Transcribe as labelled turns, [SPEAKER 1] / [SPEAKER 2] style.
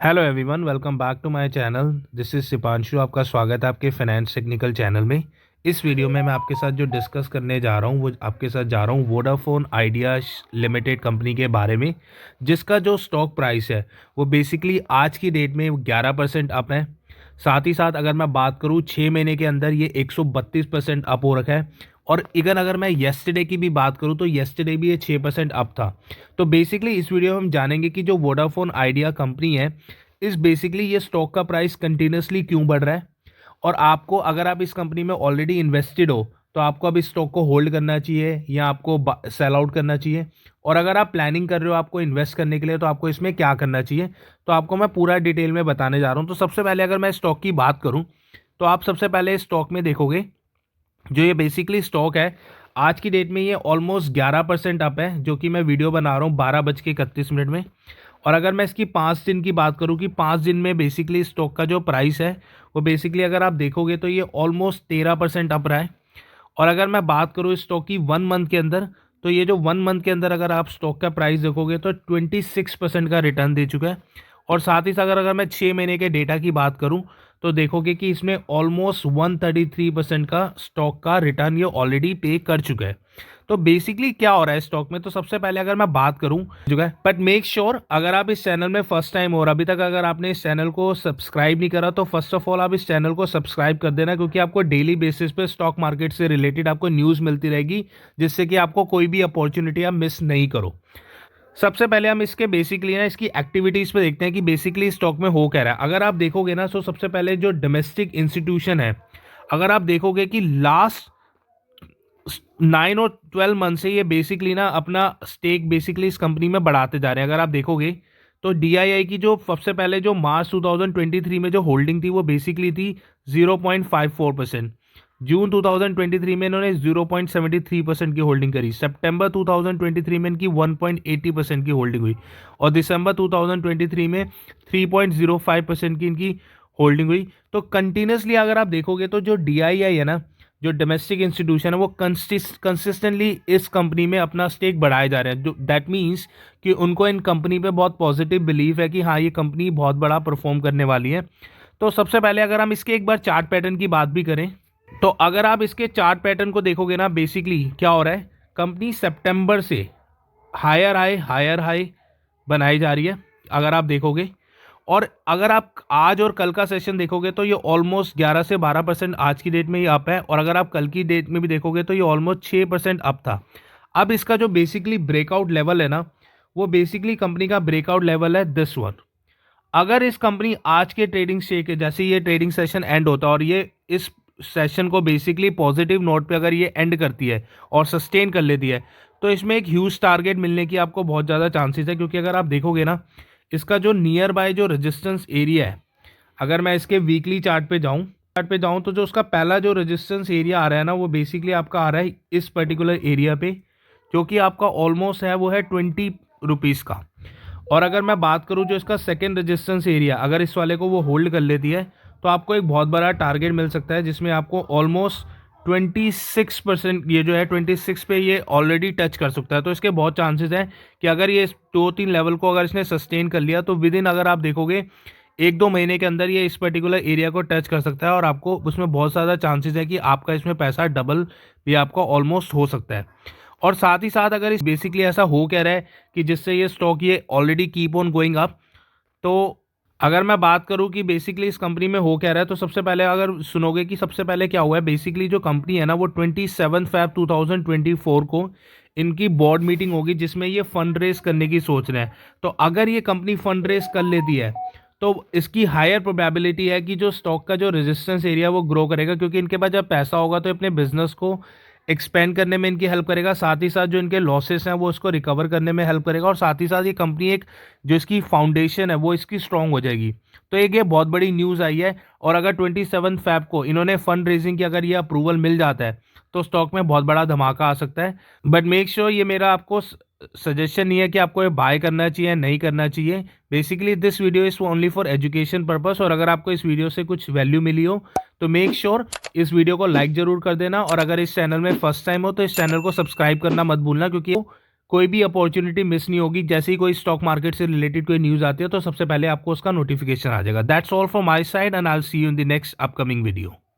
[SPEAKER 1] Hello everyone, welcome back to my channel. This is Sipanshu. आपका स्वागत है आपके फाइनेंस टेक्निकल चैनल में। इस वीडियो में मैं आपके साथ जो डिस्कस करने जा रहा हूँ वो आपके साथ जा रहा हूँ वोडाफोन आइडिया लिमिटेड कंपनी के बारे में, जिसका जो स्टॉक प्राइस है वो बेसिकली आज की डेट में 11% अप है। साथ ही साथ अगर मैं बात करूँ 6 महीने के अंदर ये 132% अप हो रखा है। और इवन अगर मैं येस्टरडे की भी बात करूँ तो येस्टरडे भी ये 6% अप था। तो बेसिकली इस वीडियो में हम जानेंगे कि जो वोडाफोन आइडिया कंपनी है, इस बेसिकली ये स्टॉक का प्राइस कंटिन्यूसली क्यों बढ़ रहा है, और आपको अगर आप इस कंपनी में ऑलरेडी इन्वेस्टेड हो तो आपको अब इस स्टॉक को होल्ड करना चाहिए या आपको सेल आउट करना चाहिए, और अगर आप प्लानिंग कर रहे हो आपको इन्वेस्ट करने के लिए तो आपको इसमें क्या करना चाहिए, तो आपको मैं पूरा डिटेल में बताने जा रहा हूँ। तो सबसे पहले अगर मैं स्टॉक की बात करूँ तो आप सबसे पहले स्टॉक में देखोगे जो ये बेसिकली स्टॉक है आज की डेट में ये ऑलमोस्ट 11% अप है, जो कि मैं वीडियो बना रहा हूँ 12:31 में। और अगर मैं इसकी 5 दिन की बात करूँ कि 5 दिन में बेसिकली स्टॉक का जो प्राइस है वो बेसिकली अगर आप देखोगे तो ये ऑलमोस्ट 13% अप रहा है। और अगर मैं बात करूँ इस स्टॉक की 1 मंथ के अंदर, तो ये जो 1 मंथ के अंदर अगर आप स्टॉक का प्राइस देखोगे तो 26% का रिटर्न दे चुका है। और साथ ही साथ अगर मैं 6 महीने के डेटा की बात करूँ तो देखोगे कि इसमें ऑलमोस्ट 133% का स्टॉक का रिटर्न ये ऑलरेडी पे कर चुका है। तो बेसिकली क्या हो रहा है स्टॉक में, तो सबसे पहले अगर मैं बात करूं जो है, बट मेक श्योर अगर आप इस चैनल में फर्स्ट टाइम हो और अभी तक अगर आपने इस चैनल को सब्सक्राइब नहीं करा तो फर्स्ट ऑफ ऑल आप इस चैनल को सब्सक्राइब कर देना, क्योंकि आपको डेली बेसिस पे स्टॉक मार्केट से रिलेटेड आपको न्यूज़ मिलती रहेगी, जिससे कि आपको कोई भी अपॉर्चुनिटी आप मिस नहीं करो। सबसे पहले हम इसके बेसिकली ना इसकी एक्टिविटीज़ पे देखते हैं कि बेसिकली स्टॉक में हो क्या रहा है। अगर आप देखोगे ना तो सबसे पहले जो डोमेस्टिक इंस्टीट्यूशन है, अगर आप देखोगे कि लास्ट 9 और 12 मंथ से ये बेसिकली ना अपना स्टेक बेसिकली इस कंपनी में बढ़ाते जा रहे हैं। अगर आप देखोगे तो डीआईआई की जो सबसे पहले जो मार्च 2023 में जो होल्डिंग थी वो बेसिकली थी 0.54%। जून 2023 में इन्होंने 0.73% की होल्डिंग करी। सितंबर 2023 में इनकी 1.80% की होल्डिंग हुई, और दिसंबर 2023 में 3.05% की इनकी होल्डिंग हुई। तो कंटिन्यूसली अगर आप देखोगे तो जो डीआईआई है ना, जो डोमेस्टिक इंस्टीट्यूशन है, वो कंसिस्टेंटली इस कंपनी में अपना स्टेक बढ़ाए जा रहे हैं। जो दैट मीन्स कि उनको इन कंपनी पे बहुत पॉजिटिव बिलीव है कि हाँ ये कंपनी बहुत बड़ा परफॉर्म करने वाली है। तो सबसे पहले अगर हम इसके एक बार चार्ट पैटर्न की बात भी करें तो अगर आप इसके चार्ट पैटर्न को देखोगे ना, बेसिकली क्या हो रहा है, कंपनी सितंबर से हायर हाई बनाई जा रही है अगर आप देखोगे। और अगर आप आज और कल का सेशन देखोगे तो ये ऑलमोस्ट 11 से 12% आज की डेट में ही अप है, और अगर आप कल की डेट में भी देखोगे तो ये ऑलमोस्ट 6% अप था। अब इसका जो बेसिकली ब्रेकआउट लेवल है ना, वो बेसिकली कंपनी का ब्रेकआउट लेवल है दिस वन। अगर इस कंपनी आज के ट्रेडिंग शेक जैसे ये ट्रेडिंग सेशन एंड होता है और ये इस सेशन को बेसिकली पॉजिटिव नोट पे अगर ये एंड करती है और सस्टेन कर लेती है, तो इसमें एक ह्यूज टारगेट मिलने की आपको बहुत ज़्यादा चांसेस है। क्योंकि अगर आप देखोगे ना इसका जो नियर बाय जो रेजिस्टेंस एरिया है, अगर मैं इसके वीकली चार्ट पे जाऊं तो जो उसका पहला जो रेजिस्टेंस एरिया आ रहा है ना, वो बेसिकली आपका आ रहा है इस पर्टिकुलर एरिया पे, जो कि आपका ऑलमोस्ट है वो है 20 रुपीज़ का। और अगर मैं बात करूं जो इसका सेकेंड रेजिस्टेंस एरिया, अगर इस वाले को वो होल्ड कर लेती है तो आपको एक बहुत बड़ा टारगेट मिल सकता है, जिसमें आपको ऑलमोस्ट 26%, ये जो है 26 पे ये ऑलरेडी टच कर सकता है। तो इसके बहुत चांसेस हैं कि अगर ये 2-3 लेवल को अगर इसने सस्टेन कर लिया तो विद इन अगर आप देखोगे 1-2 महीने के अंदर ये इस पर्टिकुलर एरिया को टच कर सकता है, और आपको उसमें बहुत ज़्यादा चांसेस है कि आपका इसमें पैसा डबल भी आपका ऑलमोस्ट हो सकता है। और साथ ही साथ अगर इस बेसिकली ऐसा हो क्या रहा है कि जिससे ये स्टॉक ये already keep on going up, तो अगर मैं बात करूं कि बेसिकली इस कंपनी में हो क्या रहा है, तो सबसे पहले अगर सुनोगे कि सबसे पहले क्या हुआ है, बेसिकली जो कंपनी है ना वो 27 Feb 2024 को इनकी बोर्ड मीटिंग होगी, जिसमें ये फंड रेज करने की सोच रहे हैं। तो अगर ये कंपनी फंड रेज कर लेती है तो इसकी हायर प्रोबेबिलिटी है कि जो स्टॉक का जो रेजिस्टेंस एरिया वो ग्रो करेगा, क्योंकि इनके पास जब पैसा होगा तो अपने बिजनेस को एक्सपेंड करने में इनकी हेल्प करेगा, साथ ही साथ जो इनके लॉसेस हैं वो इसको रिकवर करने में हेल्प करेगा, और साथ ही साथ ये कंपनी एक जो इसकी फाउंडेशन है वो इसकी स्ट्रांग हो जाएगी। तो एक ये बहुत बड़ी न्यूज़ आई है। और अगर 27 Feb को इन्होंने फंड रेजिंग की अगर ये अप्रूवल मिल जाता है तो स्टॉक में बहुत बड़ा धमाका आ सकता है। बट मेक श्योर ये मेरा आपको सजेशन नहीं है कि आपको ये बाय करना चाहिए नहीं करना चाहिए। Basically this video is only for education purpose, और अगर आपको इस वीडियो से कुछ वैल्यू मिली हो तो मेक श्योर इस वीडियो को लाइक ज़रूर कर देना, और अगर इस चैनल में फर्स्ट टाइम हो तो इस चैनल को सब्सक्राइब करना मत भूलना, क्योंकि कोई भी अपॉर्चुनिटी मिस नहीं होगी। जैसे ही कोई स्टॉक मार्केट से रिलेटेड कोई न्यूज़ आती है तो सबसे पहले आपको उसका नोटिफिकेशन आ जाएगा। That's all from my side and I will see you in the next upcoming video.